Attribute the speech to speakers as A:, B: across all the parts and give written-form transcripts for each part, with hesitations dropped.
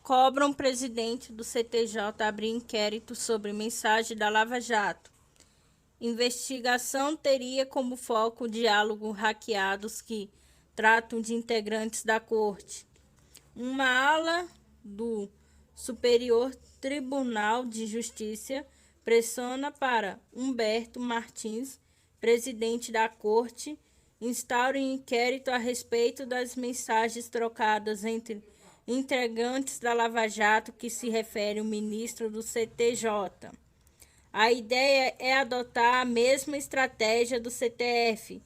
A: cobram presidente do CTJ abrir inquérito sobre mensagem da Lava Jato. Investigação teria como foco o diálogo hackeados que tratam de integrantes da corte. Uma ala do Superior Tribunal de Justiça pressiona para Humberto Martins, presidente da corte, instaure um inquérito a respeito das mensagens trocadas entre integrantes da Lava Jato que se refere ao ministro do CTJ. A ideia é adotar a mesma estratégia do STF,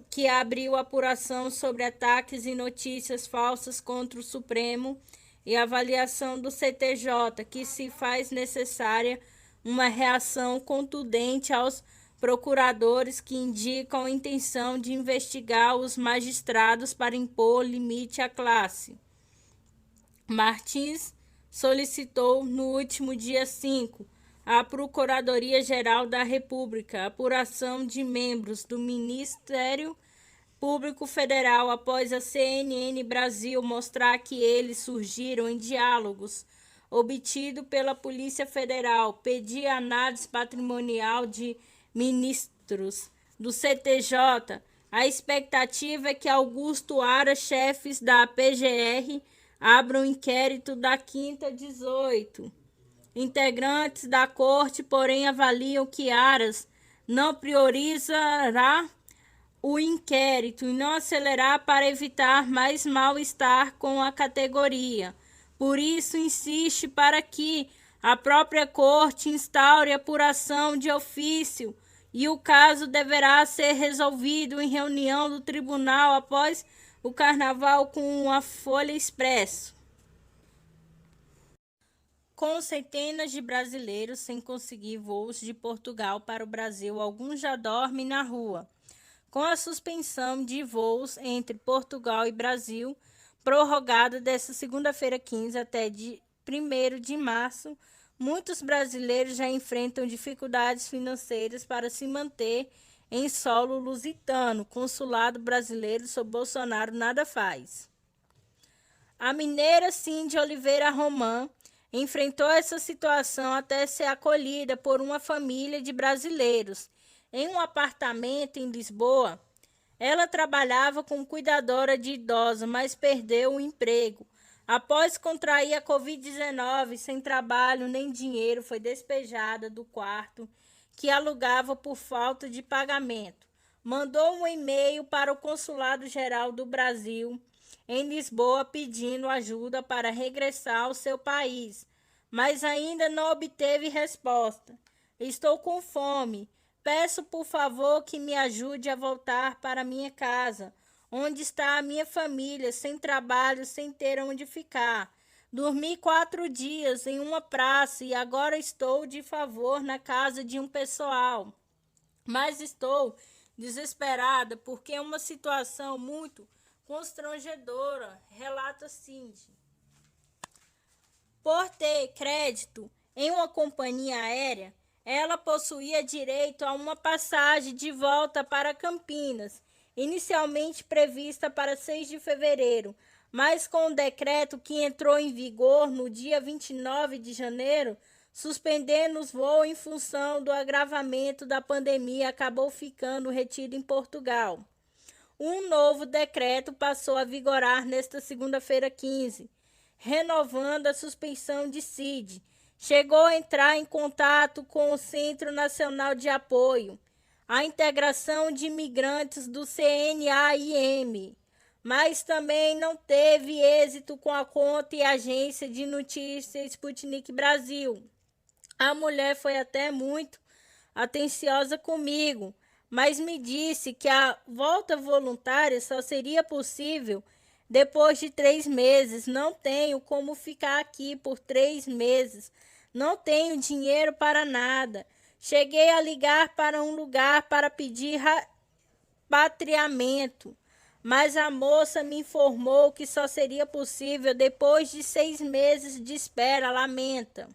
A: que abriu apuração sobre ataques e notícias falsas contra o Supremo, e avaliação do CTJ, que se faz necessária uma reação contundente aos procuradores que indicam a intenção de investigar os magistrados para impor limite à classe. Martins solicitou no último dia 5 à Procuradoria-Geral da República a apuração de membros do Ministério Público Federal após a CNN Brasil mostrar que eles surgiram em diálogos obtido pela Polícia Federal, pedir análise patrimonial de ministros do CTJ. A expectativa é que Augusto Aras, chefes da PGR, abram inquérito da quinta 18. Integrantes da corte, porém, avaliam que Aras não priorizará o inquérito e não acelerar para evitar mais mal-estar com a categoria. Por isso, insiste para que a própria corte instaure apuração de ofício e o caso deverá ser resolvido em reunião do tribunal após o carnaval com a Folha Expresso. Com centenas de brasileiros sem conseguir voos de Portugal para o Brasil, alguns já dormem na rua. Com a suspensão de voos entre Portugal e Brasil, prorrogada desta segunda-feira 15 até 1º de março, muitos brasileiros já enfrentam dificuldades financeiras para se manter em solo lusitano. Consulado brasileiro sob Bolsonaro nada faz. A mineira Cindy Oliveira Román enfrentou essa situação até ser acolhida por uma família de brasileiros em um apartamento em Lisboa. Ela trabalhava como cuidadora de idosos, mas perdeu o emprego. Após contrair a Covid-19, sem trabalho nem dinheiro, foi despejada do quarto que alugava por falta de pagamento. Mandou um e-mail para o Consulado-Geral do Brasil em Lisboa pedindo ajuda para regressar ao seu país, mas ainda não obteve resposta. Estou com fome. Peço, por favor, que me ajude a voltar para minha casa, onde está a minha família, sem trabalho, sem ter onde ficar. Dormi 4 dias em uma praça e agora estou de favor na casa de um pessoal. Mas estou desesperada porque é uma situação muito constrangedora, relata Cindy. Por ter crédito em uma companhia aérea, ela possuía direito a uma passagem de volta para Campinas, inicialmente prevista para 6 de fevereiro, mas com o decreto que entrou em vigor no dia 29 de janeiro, suspendendo os voos em função do agravamento da pandemia, acabou ficando retido em Portugal. Um novo decreto passou a vigorar nesta segunda-feira 15, renovando a suspensão de Cindy. Chegou a entrar em contato com o Centro Nacional de Apoio à Integração de Imigrantes do CNAIM, mas também não teve êxito com a conta e agência de notícias Sputnik Brasil. A mulher foi até muito atenciosa comigo, mas me disse que a volta voluntária só seria possível depois de 3 meses. Não tenho como ficar aqui por 3 meses. Não tenho dinheiro para nada. Cheguei a ligar para um lugar para pedir repatriamento, mas a moça me informou que só seria possível depois de 6 meses de espera, lamenta.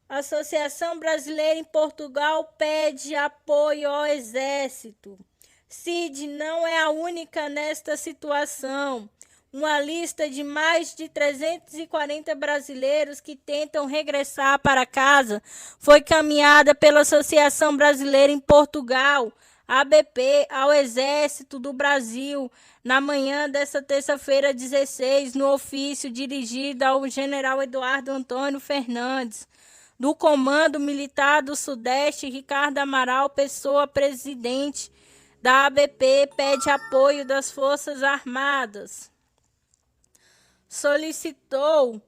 A: A Associação Brasileira em Portugal pede apoio ao Exército. Cid não é a única nesta situação. Uma lista de mais de 340 brasileiros que tentam regressar para casa foi caminhada pela Associação Brasileira em Portugal, ABP, ao Exército do Brasil, na manhã desta terça-feira 16, no ofício dirigido ao general Eduardo Antônio Fernandes, do Comando Militar do Sudeste, Ricardo Amaral Pessoa, presidente da ABP, pede apoio das Forças Armadas. Solicitou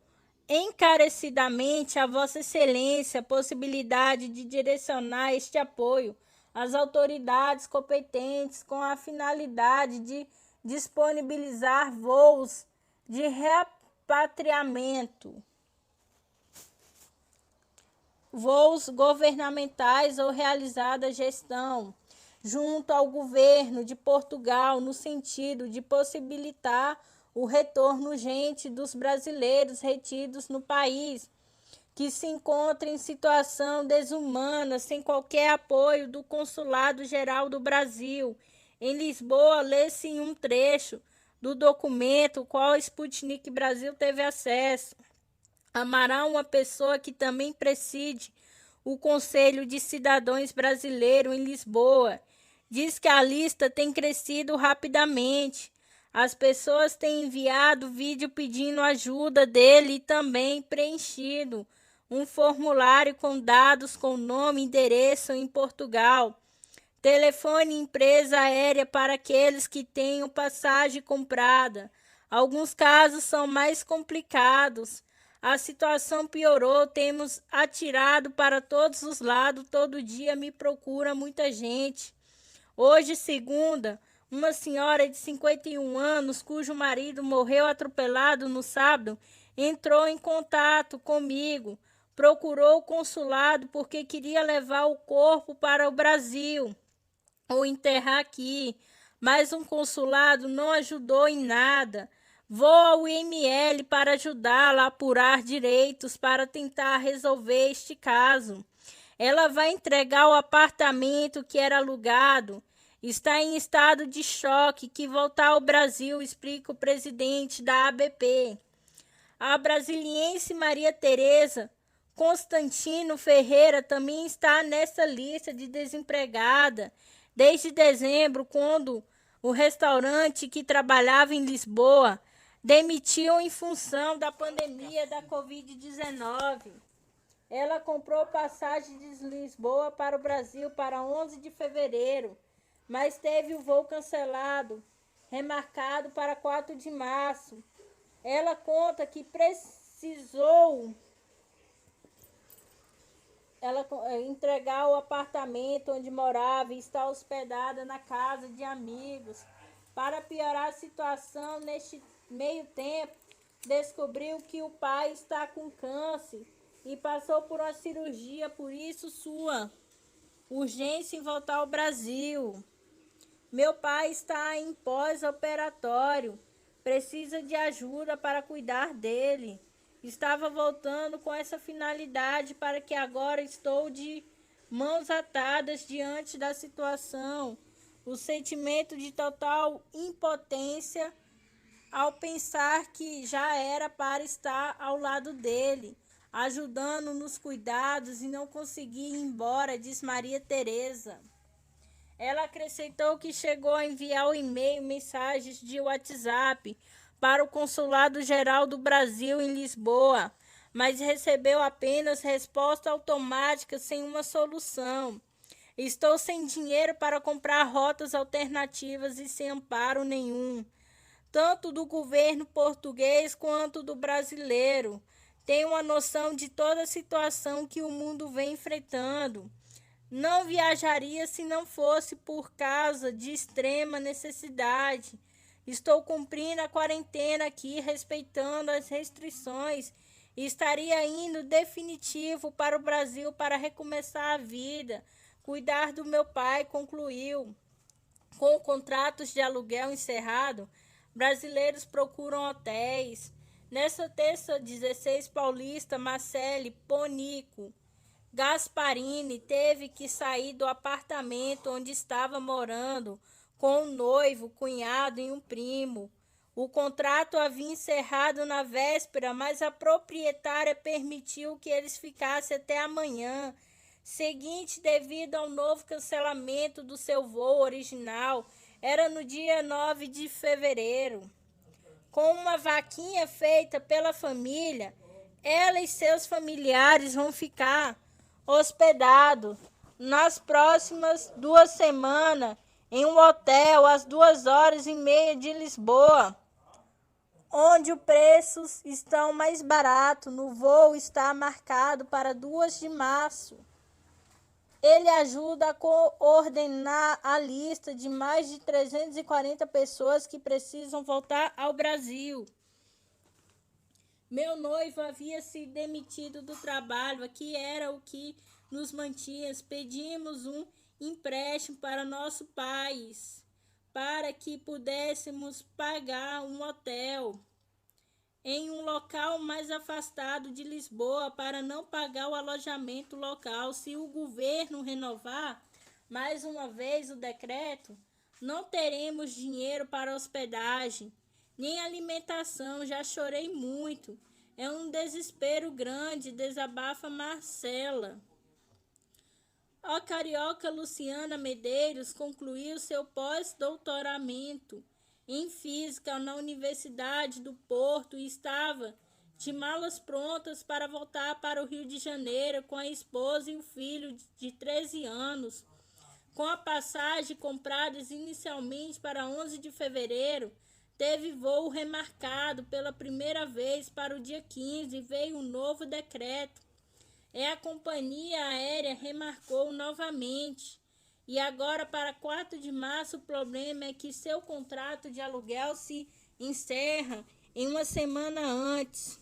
A: encarecidamente a Vossa Excelência a possibilidade de direcionar este apoio às autoridades competentes com a finalidade de disponibilizar voos de repatriamento, voos governamentais ou realizada gestão junto ao governo de Portugal no sentido de possibilitar o retorno urgente dos brasileiros retidos no país, que se encontram em situação desumana, sem qualquer apoio do Consulado-Geral do Brasil. Em Lisboa, lê-se em um trecho do documento qual a Sputnik Brasil teve acesso. Amaral, uma pessoa que também preside o Conselho de Cidadãos Brasileiro em Lisboa, diz que a lista tem crescido rapidamente. As pessoas têm enviado vídeo pedindo ajuda dele e também preenchido um formulário com dados com nome e endereço em Portugal. Telefone empresa aérea para aqueles que tenham passagem comprada. Alguns casos são mais complicados. A situação piorou, temos atirado para todos os lados, todo dia me procura muita gente. Hoje, segunda, uma senhora de 51 anos, cujo marido morreu atropelado no sábado, entrou em contato comigo, procurou o consulado porque queria levar o corpo para o Brasil ou enterrar aqui, mas um consulado não ajudou em nada. Vou ao IML para ajudá-la a apurar direitos para tentar resolver este caso. Ela vai entregar o apartamento que era alugado. Está em estado de choque que voltar ao Brasil, explica o presidente da ABP. A brasiliense Maria Tereza Constantino Ferreira também está nessa lista de desempregada desde dezembro, quando o restaurante que trabalhava em Lisboa demitiu em função da pandemia da Covid-19. Ela comprou passagem de Lisboa para o Brasil para 11 de fevereiro, mas teve o voo cancelado, remarcado para 4 de março. Ela conta que precisou entregar o apartamento onde morava e está hospedada na casa de amigos. Para piorar a situação, neste meio tempo, descobriu que o pai está com câncer e passou por uma cirurgia, por isso sua urgência em voltar ao Brasil. Meu pai está em pós-operatório, precisa de ajuda para cuidar dele. Estava voltando com essa finalidade para que agora estou de mãos atadas diante da situação. O sentimento de total impotência ao pensar que já era para estar ao lado dele, ajudando nos cuidados e não conseguir ir embora, diz Maria Tereza. Ela acrescentou que chegou a enviar o e-mail, mensagens de WhatsApp para o Consulado-Geral do Brasil em Lisboa, mas recebeu apenas resposta automática sem uma solução. Estou sem dinheiro para comprar rotas alternativas e sem amparo nenhum, tanto do governo português quanto do brasileiro. Tenho uma noção de toda a situação que o mundo vem enfrentando. Não viajaria se não fosse por causa de extrema necessidade. Estou cumprindo a quarentena aqui, respeitando as restrições, e estaria indo definitivo para o Brasil para recomeçar a vida, cuidar do meu pai, concluiu. Com contratos de aluguel encerrado, brasileiros procuram hotéis. Nessa terça, 16, paulista Marcele Ponico Gasparini teve que sair do apartamento onde estava morando com um noivo, cunhado e um primo. O contrato havia encerrado na véspera, mas a proprietária permitiu que eles ficassem até amanhã seguinte devido ao novo cancelamento do seu voo original. Era no dia 9 de fevereiro. Com uma vaquinha feita pela família, ela e seus familiares vão ficar hospedados nas próximas 2 semanas em um hotel às 2h30 de Lisboa, onde os preços estão mais baratos. No voo está marcado para 2 de março. Ele ajuda a coordenar a lista de mais de 340 pessoas que precisam voltar ao Brasil. Meu noivo havia se demitido do trabalho, que era o que nos mantinha. Pedimos um empréstimo para nosso país, para que pudéssemos pagar um hotel em um local mais afastado de Lisboa para não pagar o alojamento local. Se o governo renovar mais uma vez o decreto, não teremos dinheiro para hospedagem, nem alimentação. Já chorei muito. É um desespero grande, desabafa Marcela. A carioca Luciana Medeiros concluiu seu pós-doutoramento em Física na Universidade do Porto e estava de malas prontas para voltar para o Rio de Janeiro com a esposa e o filho de 13 anos. Com a passagem compradas inicialmente para 11 de fevereiro, teve voo remarcado pela primeira vez para o dia 15 e veio um novo decreto. A companhia aérea remarcou novamente. E agora, para 4 de março, o problema é que seu contrato de aluguel se encerra em uma semana antes.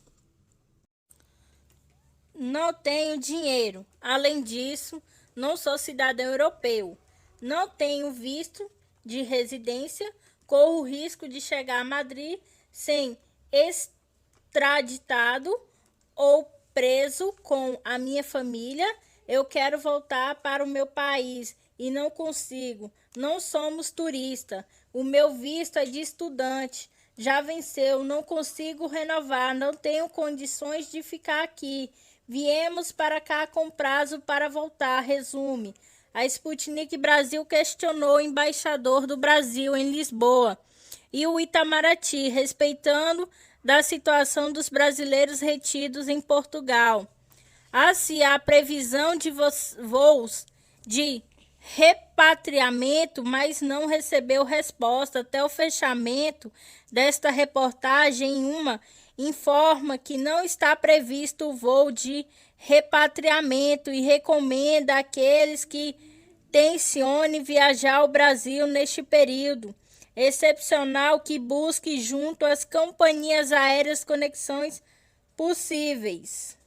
A: Não tenho dinheiro. Além disso, não sou cidadão europeu. Não tenho visto de residência. Corro o risco de chegar a Madrid sem extraditado ou preso com a minha família. Eu quero voltar para o meu país e não consigo. Não somos turista. O meu visto é de estudante. Já venceu. Não consigo renovar. Não tenho condições de ficar aqui. Viemos para cá com prazo para voltar. Resume. A Sputnik Brasil questionou o embaixador do Brasil em Lisboa e o Itamaraty, respeitando da situação dos brasileiros retidos em Portugal. Se há previsão de voos de repatriamento, mas não recebeu resposta. Até o fechamento desta reportagem, uma informa que não está previsto o voo de repatriamento e recomenda àqueles que tencionem viajar ao Brasil neste período excepcional que busque junto às companhias aéreas conexões possíveis.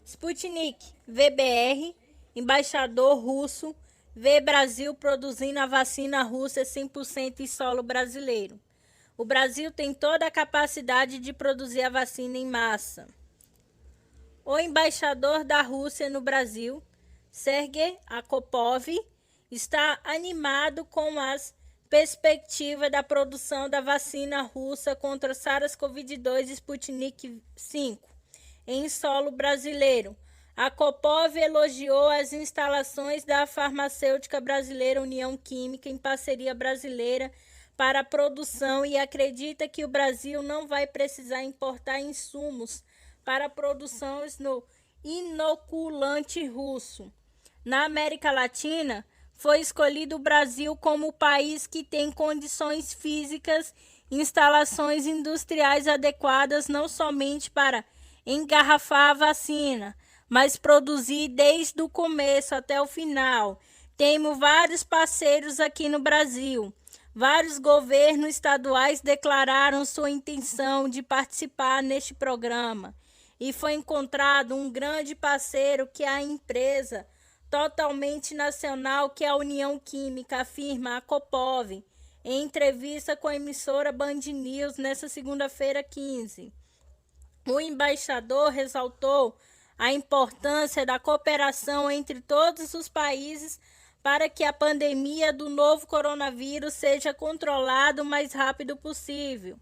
A: Sputnik, VBR, embaixador russo, vê Brasil produzindo a vacina russa 100% em solo brasileiro. O Brasil tem toda a capacidade de produzir a vacina em massa. O embaixador da Rússia no Brasil, Sergei Akopov, está animado com as perspectivas da produção da vacina russa contra SARS-CoV-2 Sputnik V em solo brasileiro. Akopov elogiou as instalações da farmacêutica brasileira União Química em parceria brasileira para a produção e acredita que o Brasil não vai precisar importar insumos para a produção no inoculante russo. Na América Latina, foi escolhido o Brasil como o país que tem condições físicas e instalações industriais adequadas não somente para engarrafar a vacina, mas produzir desde o começo até o final. Temos vários parceiros aqui no Brasil. Vários governos estaduais declararam sua intenção de participar neste programa. E foi encontrado um grande parceiro que é a empresa totalmente nacional, que é a União Química, afirma Akopov, em entrevista com a emissora Band News nesta segunda-feira 15. O embaixador ressaltou a importância da cooperação entre todos os países para que a pandemia do novo coronavírus seja controlada o mais rápido possível.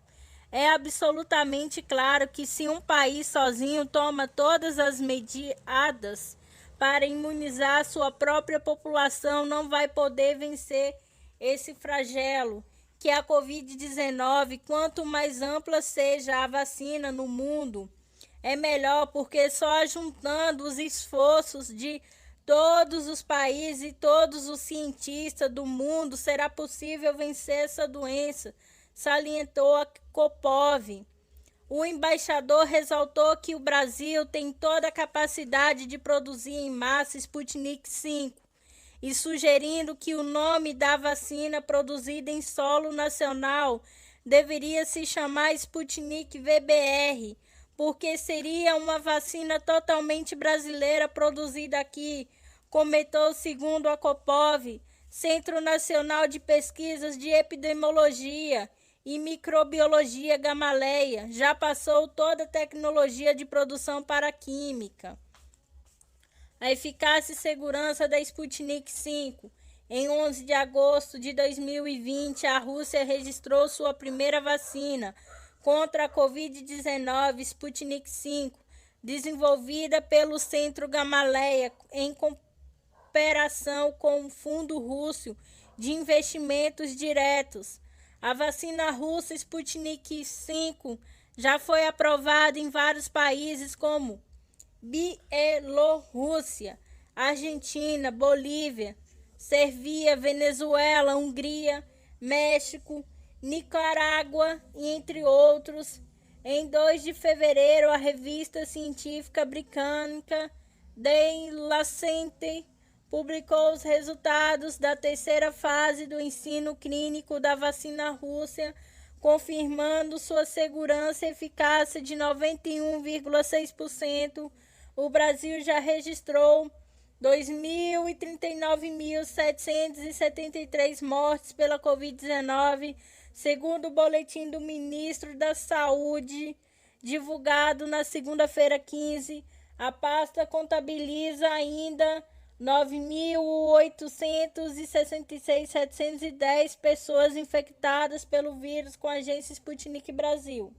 A: É absolutamente claro que se um país sozinho toma todas as medidas para imunizar sua própria população, não vai poder vencer esse flagelo que é a Covid-19. Quanto mais ampla seja a vacina no mundo, é melhor, porque só juntando os esforços de todos os países e todos os cientistas do mundo será possível vencer essa doença, salientou a Kopov. O embaixador ressaltou que o Brasil tem toda a capacidade de produzir em massa Sputnik V e sugerindo que o nome da vacina produzida em solo nacional deveria se chamar Sputnik VBR, porque seria uma vacina totalmente brasileira produzida aqui, comentou segundo a Kopov, Centro Nacional de Pesquisas de Epidemiologia e Microbiologia Gamaleia. Já passou toda a tecnologia de produção para a química. A eficácia e segurança da Sputnik V. Em 11 de agosto de 2020, a Rússia registrou sua primeira vacina contra a Covid-19, Sputnik V, desenvolvida pelo Centro Gamaleya em cooperação com o Fundo Russo de Investimentos Diretos. A vacina russa Sputnik V já foi aprovada em vários países como Bielorrússia, Argentina, Bolívia, Sérvia, Venezuela, Hungria, México, Nicarágua, entre outros. Em 2 de fevereiro, a revista científica britânica The Lancet publicou os resultados da terceira fase do ensino clínico da vacina russa, confirmando sua segurança e eficácia de 91,6%. O Brasil já registrou 2.039.773 mortes pela Covid-19, segundo o boletim do ministro da Saúde, divulgado na segunda-feira 15. A pasta contabiliza ainda 9.866.710 pessoas infectadas pelo vírus com a agência Sputnik Brasil.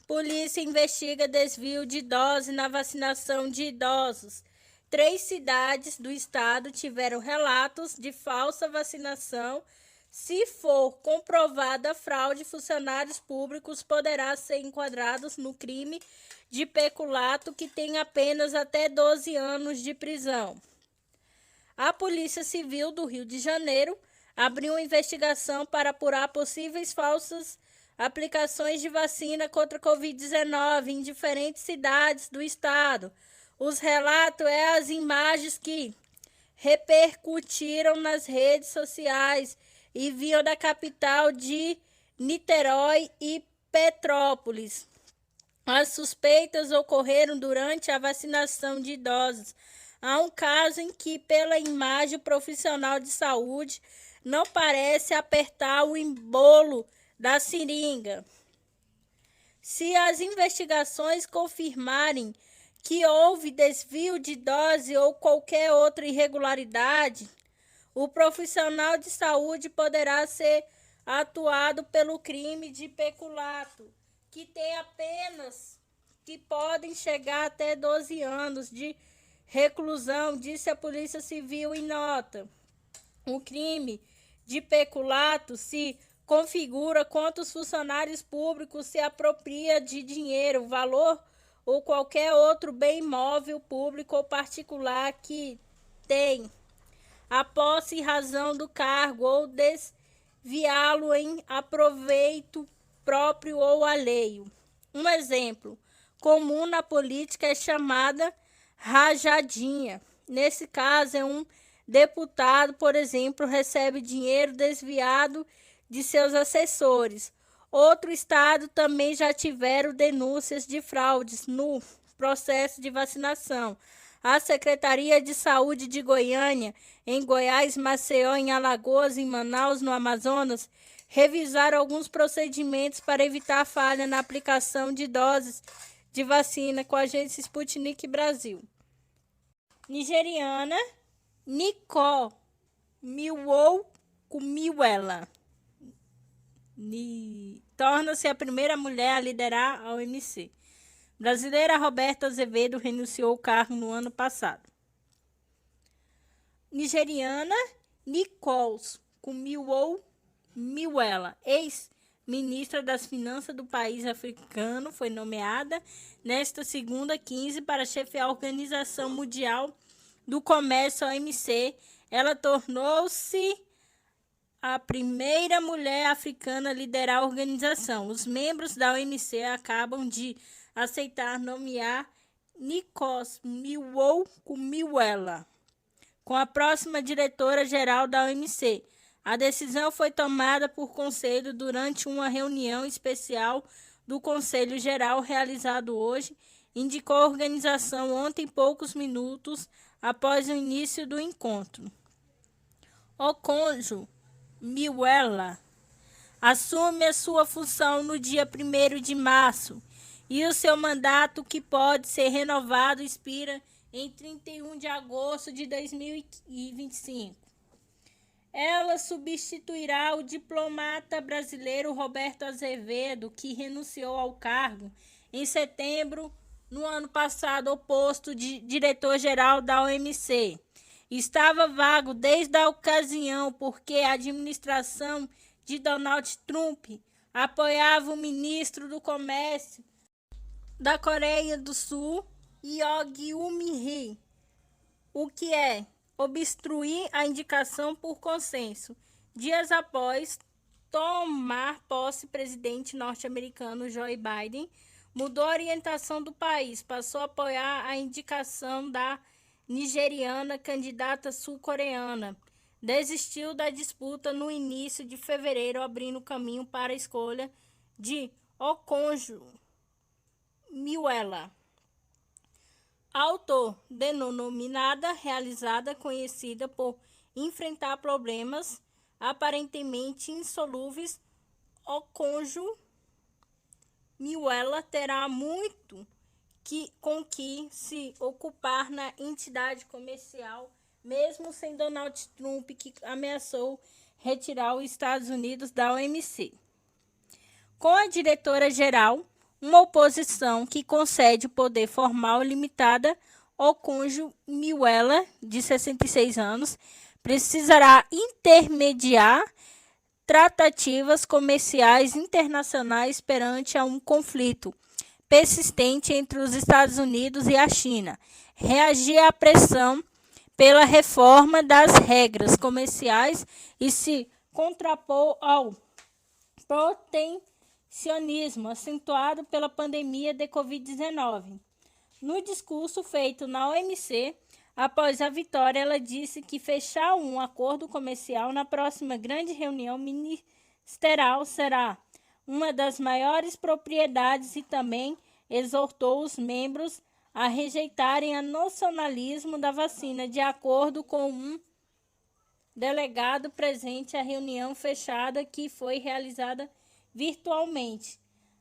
A: Polícia investiga desvio de dose na vacinação de idosos. 3 cidades do estado tiveram relatos de falsa vacinação. Se for comprovada a fraude, funcionários públicos poderão ser enquadrados no crime de peculato, que tem apenas até 12 anos de prisão. A Polícia Civil do Rio de Janeiro abriu uma investigação para apurar possíveis falsas aplicações de vacina contra a Covid-19 em diferentes cidades do estado. Os relatos as imagens que repercutiram nas redes sociais e vinham da capital de Niterói e Petrópolis. As suspeitas ocorreram durante a vacinação de idosos. Há um caso em que, pela imagem, o profissional de saúde não parece apertar o embolo da seringa. Se as investigações confirmarem que houve desvio de dose ou qualquer outra irregularidade, o profissional de saúde poderá ser atuado pelo crime de peculato, que tem apenas que podem chegar até 12 anos de reclusão, disse a Polícia Civil em nota. O crime de peculato se configura quando os funcionários públicos se apropriam de dinheiro, valor ou qualquer outro bem imóvel público ou particular que tem a posse e razão do cargo ou desviá-lo em aproveito próprio ou alheio. Um exemplo comum na política é chamada rajadinha. Nesse caso, um deputado, por exemplo, recebe dinheiro desviado de seus assessores. Outro estado também já tiveram denúncias de fraudes no processo de vacinação. A Secretaria de Saúde de Goiânia, em Goiás, Maceió, em Alagoas, em Manaus, no Amazonas, revisaram alguns procedimentos para evitar falha na aplicação de doses de vacina com a agência Sputnik Brasil. Nigeriana Nicole Miwokumiwela torna-se a primeira mulher a liderar a OMC. Brasileira Roberta Azevedo renunciou ao cargo no ano passado. Nigeriana Nicole Kumiwo-Miwela, ex-ministra das Finanças do país africano, foi nomeada nesta segunda 15 para chefiar a Organização Mundial do Comércio, OMC. Ela tornou-se a primeira mulher africana a liderar a organização. Os membros da OMC acabam de aceitar nomear Nicole Kumiwo-Miwela como a próxima diretora-geral da OMC. A decisão foi tomada por conselho durante uma reunião especial do Conselho Geral realizado hoje, indicou a organização ontem, poucos minutos após o início do encontro. Okonjo-Miwela assume a sua função no dia 1º de março e o seu mandato, que pode ser renovado, expira em 31 de agosto de 2025. Ela substituirá o diplomata brasileiro Roberto Azevedo, que renunciou ao cargo em setembro no ano passado ao posto de diretor-geral da OMC. Estava vago desde a ocasião porque a administração de Donald Trump apoiava o ministro do Comércio da Coreia do Sul, Yoon Eun-hee, o que é obstruir a indicação por consenso. Dias após tomar posse, o presidente norte-americano Joe Biden mudou a orientação do país, passou a apoiar a indicação da nigeriana candidata sul-coreana. Desistiu da disputa no início de fevereiro, abrindo caminho para a escolha de Okonjo-Miwela. Autodenominada realizada, conhecida por enfrentar problemas aparentemente insolúveis, Okonjo-Miwela terá muito com que se ocupar na entidade comercial, mesmo sem Donald Trump, que ameaçou retirar os Estados Unidos da OMC. Com a diretora-geral, uma oposição que concede poder formal limitada, Okonjo-Miwela, de 66 anos, precisará intermediar tratativas comerciais internacionais perante um conflito persistente entre os Estados Unidos e a China, reagir à pressão pela reforma das regras comerciais e se contrapor ao protecionismo acentuado pela pandemia de Covid-19. No discurso feito na OMC, após a vitória, ela disse que fechar um acordo comercial na próxima grande reunião ministerial será uma das maiores propriedades e também exortou os membros a rejeitarem o nacionalismo da vacina, de acordo com um delegado presente à reunião fechada que foi realizada virtualmente.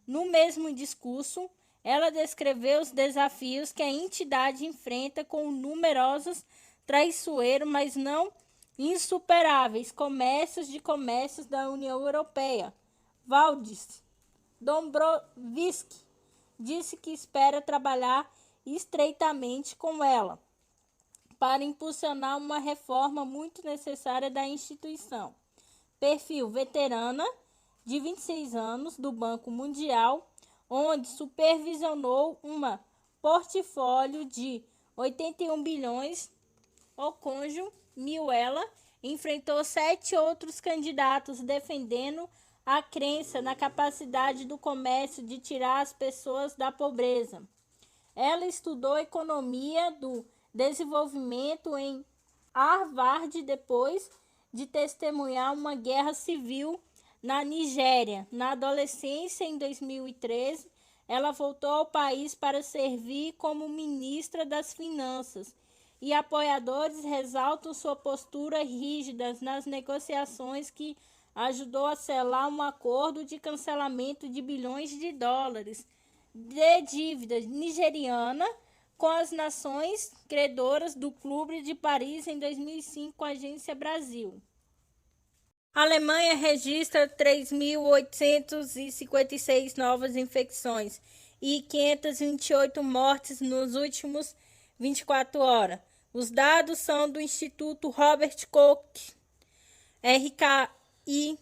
A: No mesmo discurso, ela descreveu os desafios que a entidade enfrenta com numerosos, traiçoeiros, mas não insuperáveis comércios da União Europeia. Valdis Dombrovskis disse que espera trabalhar estreitamente com ela para impulsionar uma reforma muito necessária da instituição. Perfil: veterana, de 26 anos, do Banco Mundial, onde supervisionou uma portfólio de 81 bilhões. Okonjo-Miwela enfrentou 7 outros candidatos defendendo a crença na capacidade do comércio de tirar as pessoas da pobreza. Ela estudou economia do desenvolvimento em Harvard depois de testemunhar uma guerra civil na Nigéria. Na adolescência, em 2013, ela voltou ao país para servir como ministra das Finanças, e apoiadores ressaltam sua postura rígida nas negociações que ajudou a selar um acordo de cancelamento de bilhões de dólares de dívida nigeriana com as nações credoras do Clube de Paris em 2005 com a Agência Brasil. A Alemanha registra 3.856 novas infecções e 528 mortes nos últimos 24 horas. Os dados são do Instituto Robert Koch, RKI,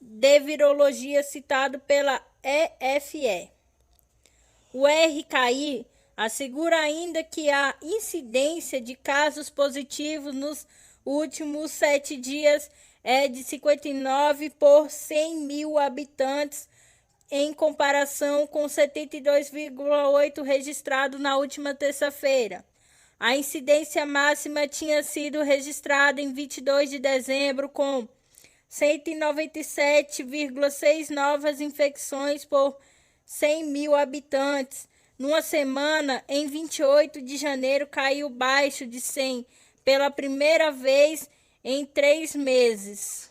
A: de virologia citado pela EFE. O RKI assegura ainda que a incidência de casos positivos nos últimos 7 dias é de 59 por 100 mil habitantes, em comparação com 72,8 registrado na última terça-feira. A incidência máxima tinha sido registrada em 22 de dezembro, com 197,6 novas infecções por 100 mil habitantes. Numa semana, em 28 de janeiro, caiu abaixo de 100 pela primeira vez em 3 meses.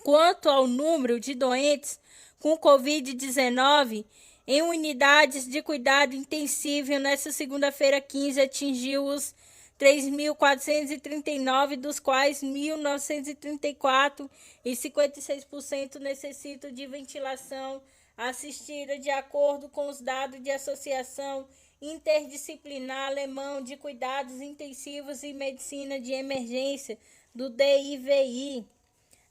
A: Quanto ao número de doentes com Covid-19 em unidades de cuidado intensivo, nesta segunda-feira 15 atingiu os 3.439, dos quais 1.934 e 56% necessitam de ventilação assistida, de acordo com os dados da Associação Interdisciplinar Alemã de Cuidados Intensivos e Medicina de Emergência, do DIVI.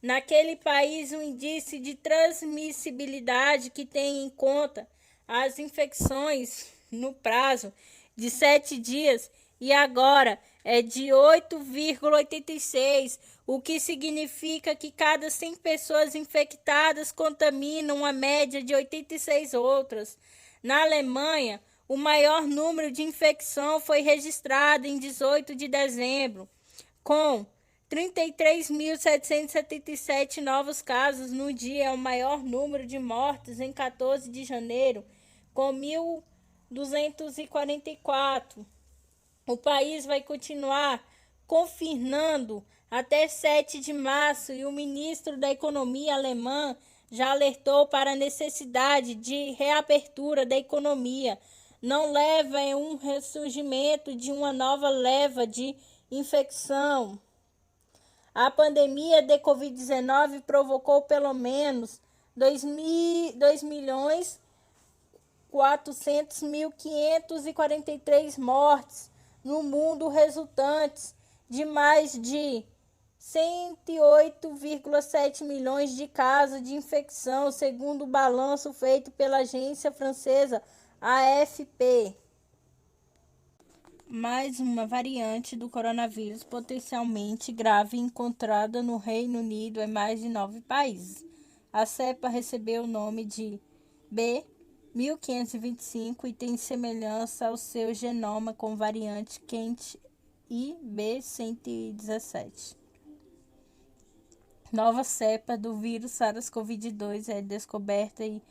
A: Naquele país, o índice de transmissibilidade, que tem em conta as infecções no prazo de 7 dias, e agora é de 8,86, o que significa que cada 100 pessoas infectadas contaminam uma média de 86 outras. Na Alemanha, o maior número de infecção foi registrado em 18 de dezembro, com 33.777 novos casos no dia. O maior número de mortes em 14 de janeiro, com 1.244. O país vai continuar confinando até 7 de março, e o ministro da Economia alemã já alertou para a necessidade de reabertura da economia. Não leva a um ressurgimento de uma nova leva de infecção. A pandemia de Covid-19 provocou pelo menos 2.400.543 mortes no mundo, resultantes de mais de 108,7 milhões de casos de infecção, segundo o balanço feito pela agência francesa AFP. Mais uma variante do coronavírus potencialmente grave encontrada no Reino Unido em mais de 9 países. A cepa recebeu o nome de B.1525 e tem semelhança ao seu genoma com variante Kent e B.117. Nova cepa do vírus SARS-CoV-2 é descoberta e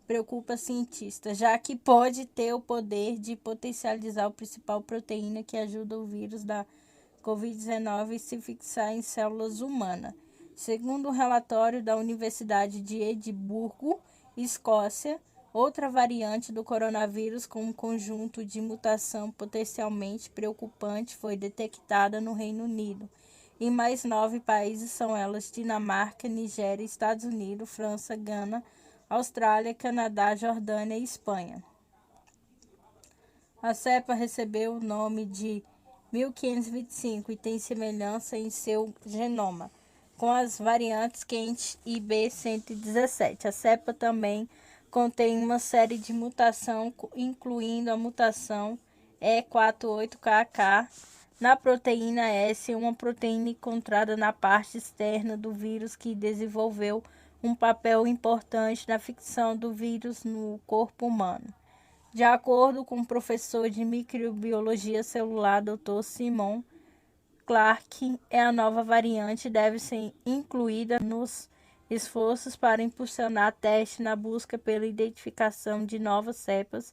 A: preocupa cientistas, já que pode ter o poder de potencializar a principal proteína que ajuda o vírus da Covid-19 a se fixar em células humanas. Segundo um relatório da Universidade de Edimburgo, Escócia, outra variante do coronavírus com um conjunto de mutação potencialmente preocupante foi detectada no Reino Unido. Em mais 9 países são elas: Dinamarca, Nigéria, Estados Unidos, França, Gana, Austrália, Canadá, Jordânia e Espanha. A cepa recebeu o nome de 1525 e tem semelhança em seu genoma com as variantes Kent e B.117. A cepa também contém uma série de mutações, incluindo a mutação E48KK na proteína S, uma proteína encontrada na parte externa do vírus que desenvolveu um papel importante na fixação do vírus no corpo humano. De acordo com o professor de microbiologia celular Dr. Simon Clark, a nova variante deve ser incluída nos esforços para impulsionar testes na busca pela identificação de novas cepas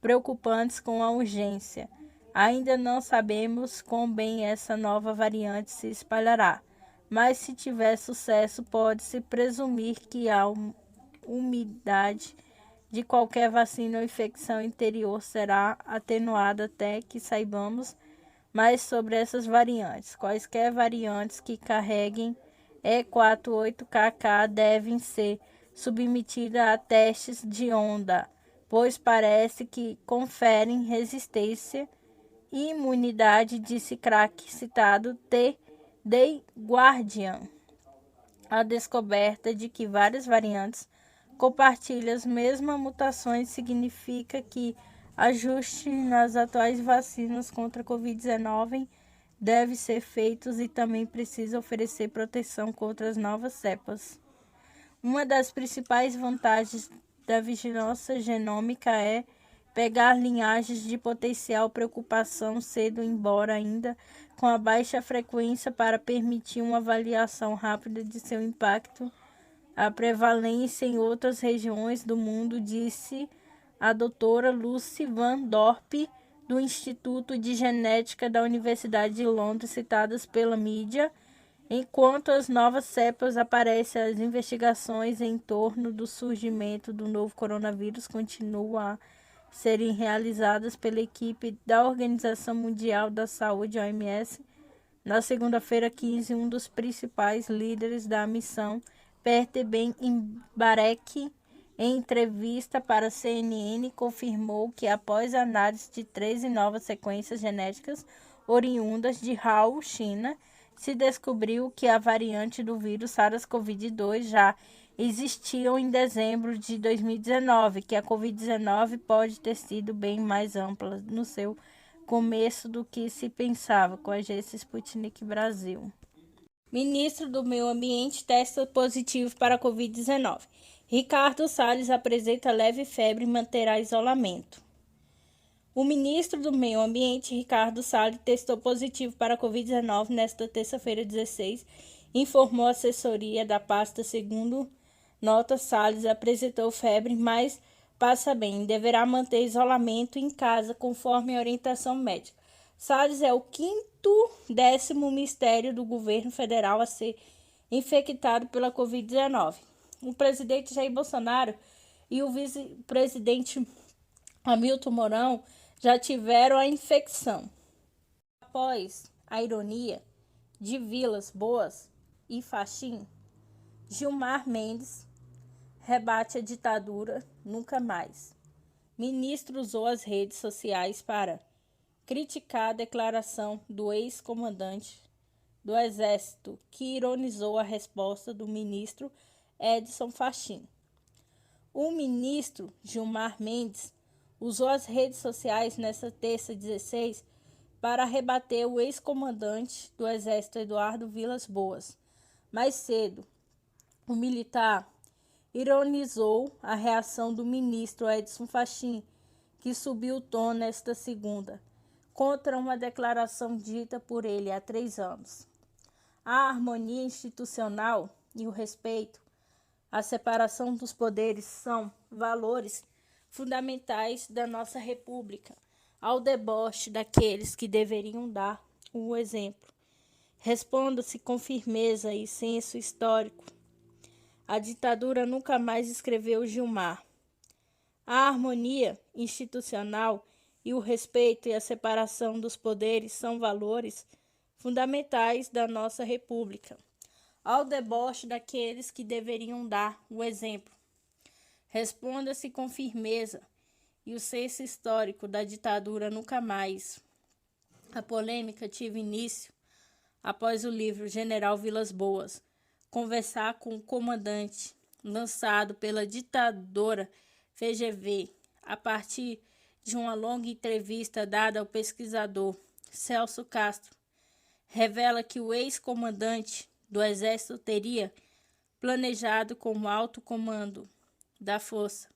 A: preocupantes com a urgência. Ainda não sabemos quão bem essa nova variante se espalhará, mas se tiver sucesso, pode-se presumir que a umidade de qualquer vacina ou infecção interior será atenuada até que saibamos mais sobre essas variantes. Quaisquer variantes que carreguem E48KK devem ser submetidas a testes de onda, pois parece que conferem resistência e imunidade, disse craque citado The Guardian. A descoberta de que várias variantes compartilham as mesmas mutações significa que ajustes nas atuais vacinas contra a Covid-19 devem ser feitos e também precisa oferecer proteção contra as novas cepas. Uma das principais vantagens da vigilância genômica é pegar linhagens de potencial preocupação cedo, embora ainda com a baixa frequência, para permitir uma avaliação rápida de seu impacto, a prevalência em outras regiões do mundo, disse a doutora Lucy Van Dorp, do Instituto de Genética da Universidade de Londres, citadas pela mídia. Enquanto as novas cepas aparecem, as investigações em torno do surgimento do novo coronavírus continuam a serem realizadas pela equipe da Organização Mundial da Saúde, OMS. Na segunda-feira, 15, um dos principais líderes da missão, Peter Ben Imbarek, em entrevista para a CNN, confirmou que após a análise de 13 novas sequências genéticas oriundas de Wuhan, China, se descobriu que a variante do vírus SARS-CoV-2 já existiam em dezembro de 2019, que a Covid-19 pode ter sido bem mais ampla no seu começo do que se pensava, com a agência Sputnik Brasil. Ministro do Meio Ambiente testa positivo para a Covid-19. Ricardo Salles apresenta leve febre e manterá isolamento. O ministro do Meio Ambiente, Ricardo Salles, testou positivo para a Covid-19 nesta terça-feira, 16, informou a assessoria da pasta. Segundo nota, Salles apresentou febre, mas passa bem e deverá manter isolamento em casa, conforme a orientação médica. Salles é o 10º ministério do governo federal a ser infectado pela Covid-19. O presidente Jair Bolsonaro e o vice-presidente Hamilton Mourão já tiveram a infecção. Após a ironia de Vilas Boas e Faxim, Gilmar Mendes rebate a ditadura nunca mais. Ministro usou as redes sociais para criticar a declaração do ex-comandante do Exército, que ironizou a resposta do ministro Edson Fachin. O ministro Gilmar Mendes usou as redes sociais nesta terça 16 para rebater o ex-comandante do Exército Eduardo Vilas Boas. Mais cedo, o militar ironizou a reação do ministro Edson Fachin, que subiu o tom nesta segunda, contra uma declaração dita por ele há 3 anos. A harmonia institucional e o respeito à separação dos poderes são valores fundamentais da nossa República. Ao deboche daqueles que deveriam dar o exemplo, responda-se com firmeza e senso histórico. A ditadura nunca mais, escreveu Gilmar. A harmonia institucional e o respeito e a separação dos poderes são valores fundamentais da nossa República. Ao deboche daqueles que deveriam dar o exemplo, responda-se com firmeza e o senso histórico da ditadura nunca mais. A polêmica teve início após o livro General Vilas Boas conversar com o comandante, lançado pela ditadora FGV, a partir de uma longa entrevista dada ao pesquisador Celso Castro, revela que o ex-comandante do Exército teria planejado com o alto comando da Força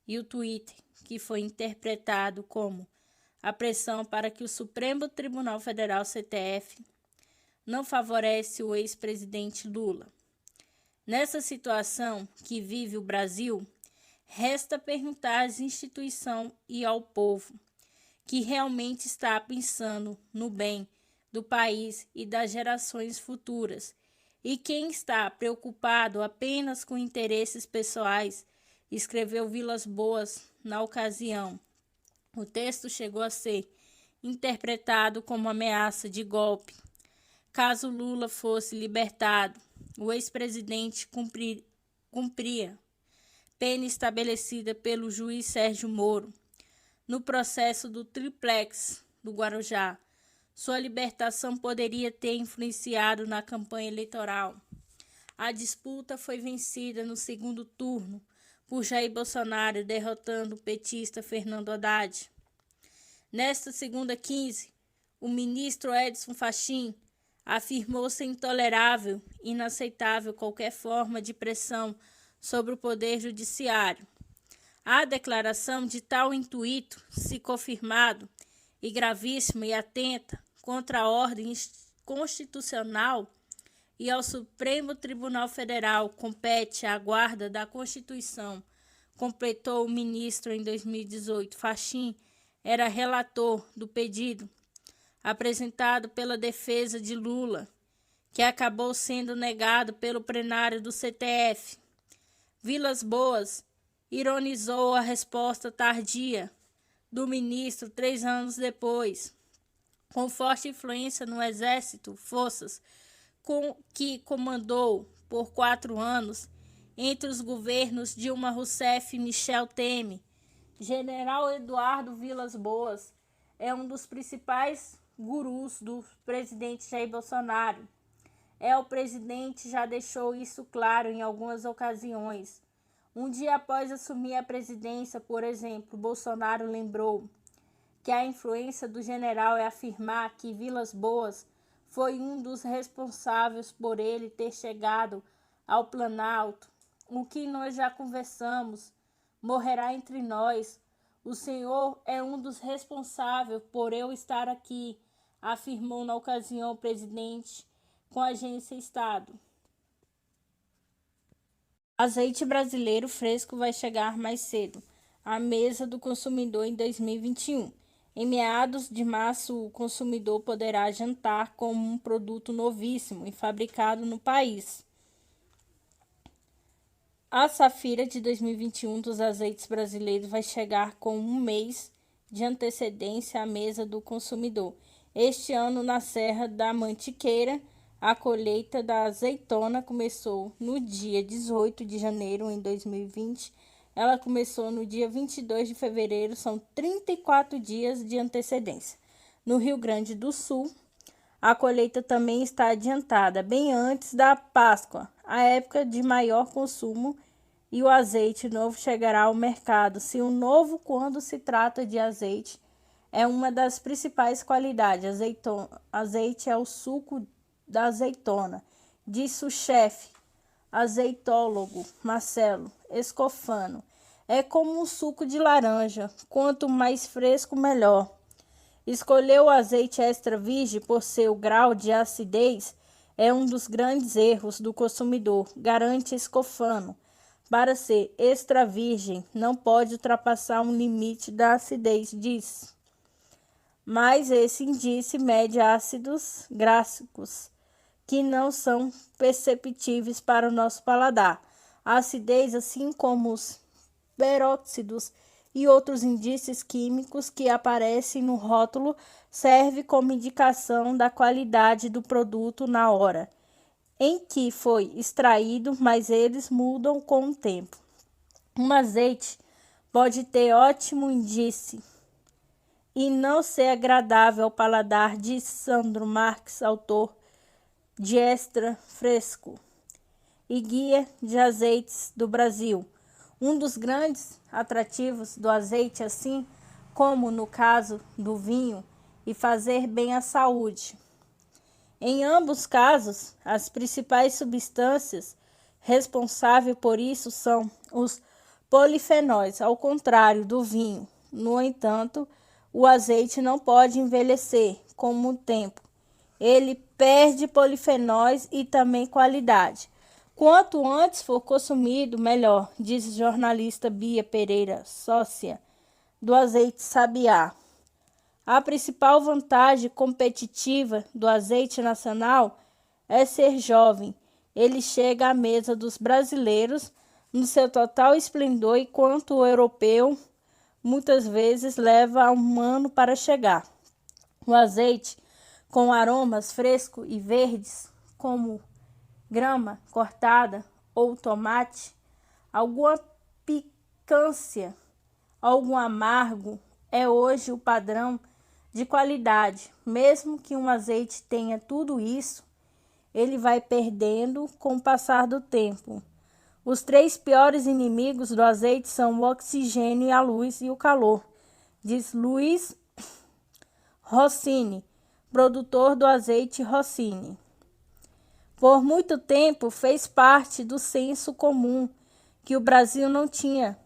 A: e o Twitter, que foi interpretado como a pressão para que o Supremo Tribunal Federal, STF, não favorece o ex-presidente Lula. Nessa situação que vive o Brasil, resta perguntar às instituições e ao povo que realmente está pensando no bem do país e das gerações futuras, e quem está preocupado apenas com interesses pessoais, escreveu Vilas Boas na ocasião. O texto chegou a ser interpretado como ameaça de golpe caso Lula fosse libertado o ex-presidente cumpria pena estabelecida pelo juiz Sérgio Moro no processo do Triplex do Guarujá. Sua libertação poderia ter influenciado na campanha eleitoral. A disputa foi vencida no segundo turno por Jair Bolsonaro, derrotando o petista Fernando Haddad. Nesta segunda 15, o ministro Edson Fachin afirmou ser intolerável e inaceitável qualquer forma de pressão sobre o Poder Judiciário. A declaração de tal intuito, se confirmado, e gravíssima e atenta contra a ordem constitucional e ao Supremo Tribunal Federal compete à guarda da Constituição, completou o ministro em 2018. Fachin era relator do pedido apresentado pela defesa de Lula, que acabou sendo negado pelo plenário do STF. Vilas Boas ironizou a resposta tardia do ministro 3 anos depois. Com forte influência no Exército, forças que comandou por 4 anos entre os governos Dilma Rousseff e Michel Temer, General Eduardo Vilas Boas é um dos principais gurus do presidente Jair Bolsonaro. O presidente já deixou isso claro em algumas ocasiões. Um dia após assumir a presidência, por exemplo, Bolsonaro lembrou que a influência do general é afirmar que Vilas Boas foi um dos responsáveis por ele ter chegado ao Planalto. O que nós já conversamos morrerá entre nós. O senhor é um dos responsáveis por eu estar aqui, afirmou na ocasião o presidente com a agência Estado. Azeite brasileiro fresco vai chegar mais cedo à mesa do consumidor em 2021. Em meados de março, o consumidor poderá jantar com um produto novíssimo e fabricado no país. A safira de 2021 dos azeites brasileiros vai chegar com um mês de antecedência à mesa do consumidor. Este ano, na Serra da Mantiqueira, a colheita da azeitona começou no dia 18 de janeiro em 2020. Ela começou no dia 22 de fevereiro, são 34 dias de antecedência. No Rio Grande do Sul, a colheita também está adiantada, bem antes da Páscoa, a época de maior consumo, e o azeite novo chegará ao mercado. Se o novo, quando se trata de azeite, é uma das principais qualidades. Azeite é o suco da azeitona, disse o chefe azeitólogo Marcelo Escofano. É como um suco de laranja, quanto mais fresco, melhor. Escolher o azeite extra virgem por seu grau de acidez é um dos grandes erros do consumidor, garante Escofano. Para ser extra virgem, não pode ultrapassar um limite da acidez, diz. Mas esse índice mede ácidos gráficos que não são perceptíveis para o nosso paladar. A acidez, assim como os peróxidos e outros indícios químicos que aparecem no rótulo, serve como indicação da qualidade do produto na hora em que foi extraído, mas eles mudam com o tempo. Um azeite pode ter ótimo índice e não ser agradável ao paladar, diz Sandro Marques, autor de Extra Fresco e Guia de Azeites do Brasil. Um dos grandes atrativos do azeite, assim como no caso do vinho, e fazer bem à saúde. Em ambos casos, as principais substâncias responsáveis por isso são os polifenóis, ao contrário do vinho. No entanto, o azeite não pode envelhecer com o tempo. Ele perde polifenóis e também qualidade. Quanto antes for consumido, melhor, diz a jornalista Bia Pereira, sócia do Azeite Sabiá. A principal vantagem competitiva do azeite nacional é ser jovem. Ele chega à mesa dos brasileiros no seu total esplendor, enquanto o europeu muitas vezes leva um ano para chegar. O azeite com aromas frescos e verdes, como grama cortada ou tomate, alguma picância, algum amargo é hoje o padrão de qualidade. Mesmo que um azeite tenha tudo isso, ele vai perdendo com o passar do tempo. Os 3 piores inimigos do azeite são o oxigênio, a luz e o calor, diz Luiz Rossini, produtor do azeite Rossini. Por muito tempo fez parte do senso comum que o Brasil não tinha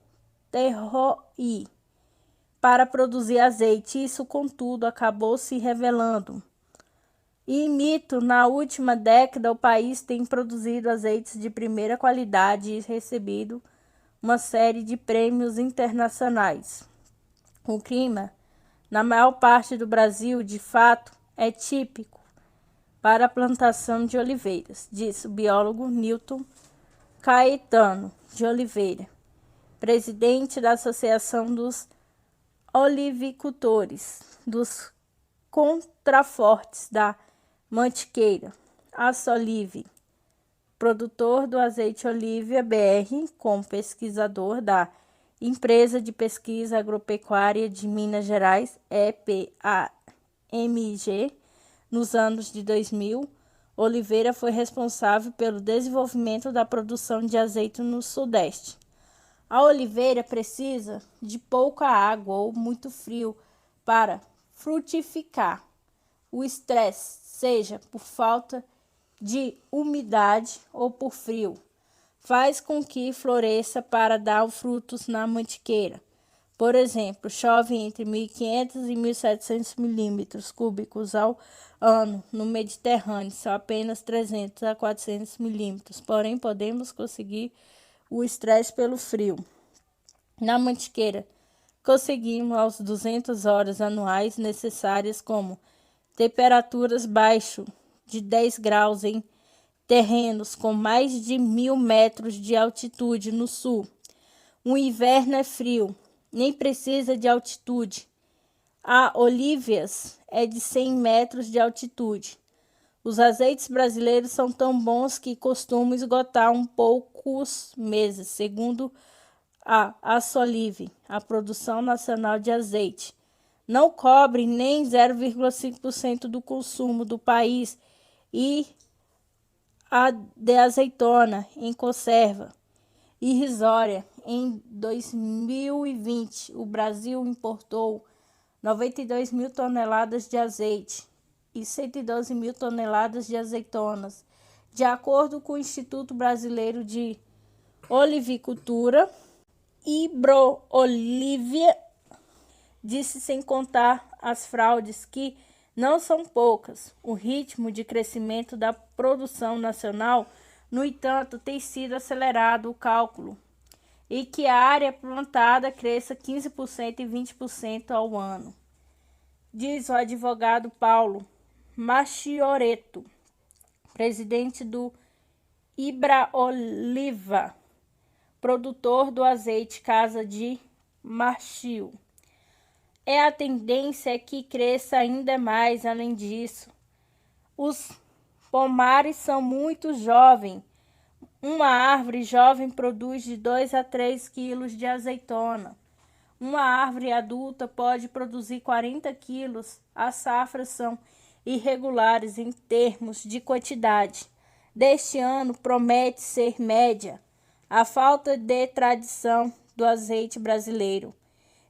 A: terroir para produzir azeite. Isso, contudo, acabou se revelando. E mito, na última década, o país tem produzido azeites de primeira qualidade e recebido uma série de prêmios internacionais. O clima, na maior parte do Brasil, de fato, é típico para a plantação de oliveiras, disse o biólogo Newton Caetano de Oliveira, presidente da Associação dos Olivicultores dos Contrafortes da Mantiqueira, a Solive, produtor do azeite Olivia BR, como pesquisador da Empresa de Pesquisa Agropecuária de Minas Gerais, EPAMG. Nos anos de 2000, Oliveira foi responsável pelo desenvolvimento da produção de azeite no Sudeste. A oliveira precisa de pouca água ou muito frio para frutificar. O estresse, seja por falta de umidade ou por frio, faz com que floresça para dar frutos na mantiqueira. Por exemplo, chove entre 1.500 e 1.700 milímetros cúbicos ao ano no Mediterrâneo, são apenas 300 a 400 milímetros. Porém, podemos conseguir o estresse pelo frio. Na mantiqueira, conseguimos as 200 horas anuais necessárias, como temperaturas baixo de 10 graus em terrenos com mais de 1.000 metros de altitude no sul. O inverno é frio, nem precisa de altitude. A Olívias é de 100 metros de altitude. Os azeites brasileiros são tão bons que costumam esgotar em poucos meses, segundo a Solive, a produção nacional de azeite. Não cobre nem 0,5% do consumo do país e a de azeitona em conserva irrisória. Em 2020, o Brasil importou 92 mil toneladas de azeite e 112 mil toneladas de azeitonas, de acordo com o Instituto Brasileiro de Olivicultura, Ibrolivia, disse, sem contar as fraudes, que não são poucas. O ritmo de crescimento da produção nacional, no entanto, tem sido acelerado o cálculo e que a área plantada cresça 15% e 20% ao ano, diz o advogado Paulo Machioreto, presidente do Ibroliva, produtor do azeite Casa de Machio. A tendência é que cresça ainda mais. Além disso, os pomares são muito jovens. Uma árvore jovem produz de 2 a 3 quilos de azeitona. Uma árvore adulta pode produzir 40 quilos. As safras são irregulares em termos de quantidade. Deste ano promete ser média. A falta de tradição do azeite brasileiro,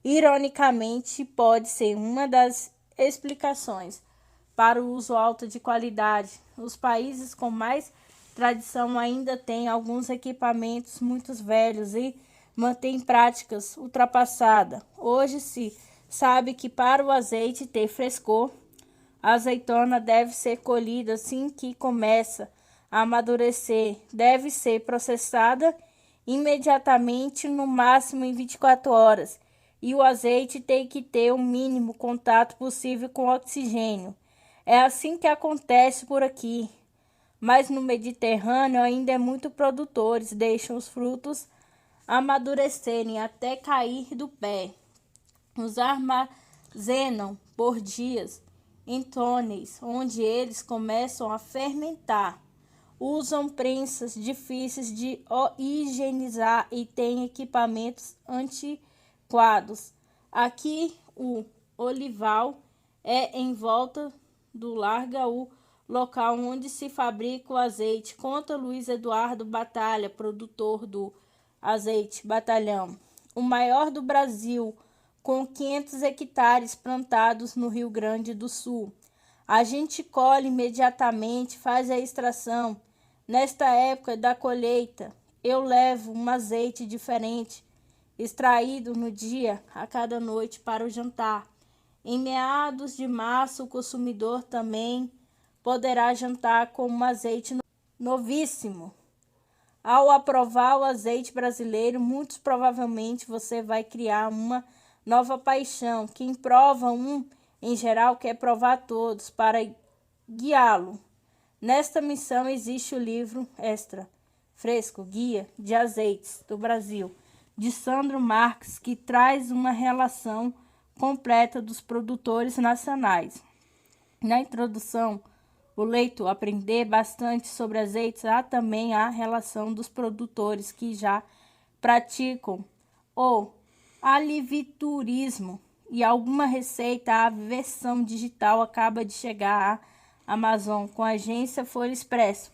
A: ironicamente, pode ser uma das explicações para o uso alto de qualidade. Os países com mais tradição ainda têm alguns equipamentos muito velhos e mantêm práticas ultrapassadas. Hoje se sabe que para o azeite ter frescor, a azeitona deve ser colhida assim que começa a amadurecer. Deve ser processada imediatamente, no máximo em 24 horas. E o azeite tem que ter o mínimo contato possível com o oxigênio. É assim que acontece por aqui. Mas no Mediterrâneo ainda é muito produtores deixam os frutos amadurecerem até cair do pé. Os armazenam por dias em túneis, onde eles começam a fermentar. usam prensas difíceis de higienizar e têm equipamentos antiquados. Aqui o olival é em volta do larga-u, local onde se fabrica o azeite, conta Luiz Eduardo Batalha, produtor do azeite Batalhão, o maior do Brasil, com 500 hectares plantados no Rio Grande do Sul. A gente colhe imediatamente, faz a extração. Nesta época da colheita, eu levo um azeite diferente, extraído no dia a cada noite para o jantar. Em meados de março, o consumidor também poderá jantar com um azeite novíssimo. Ao aprovar o azeite brasileiro, muito provavelmente você vai criar uma nova paixão. Quem prova um, em geral, quer provar todos para guiá-lo. Nesta missão existe o livro Extra Fresco, Guia de Azeites do Brasil, de Sandro Marques, que traz uma relação completa dos produtores nacionais. Na introdução, o leitor aprender bastante sobre azeites. Há também a relação dos produtores que já praticam o aliviturismo e alguma receita. A versão digital acaba de chegar à Amazon com a agência Folha Expresso.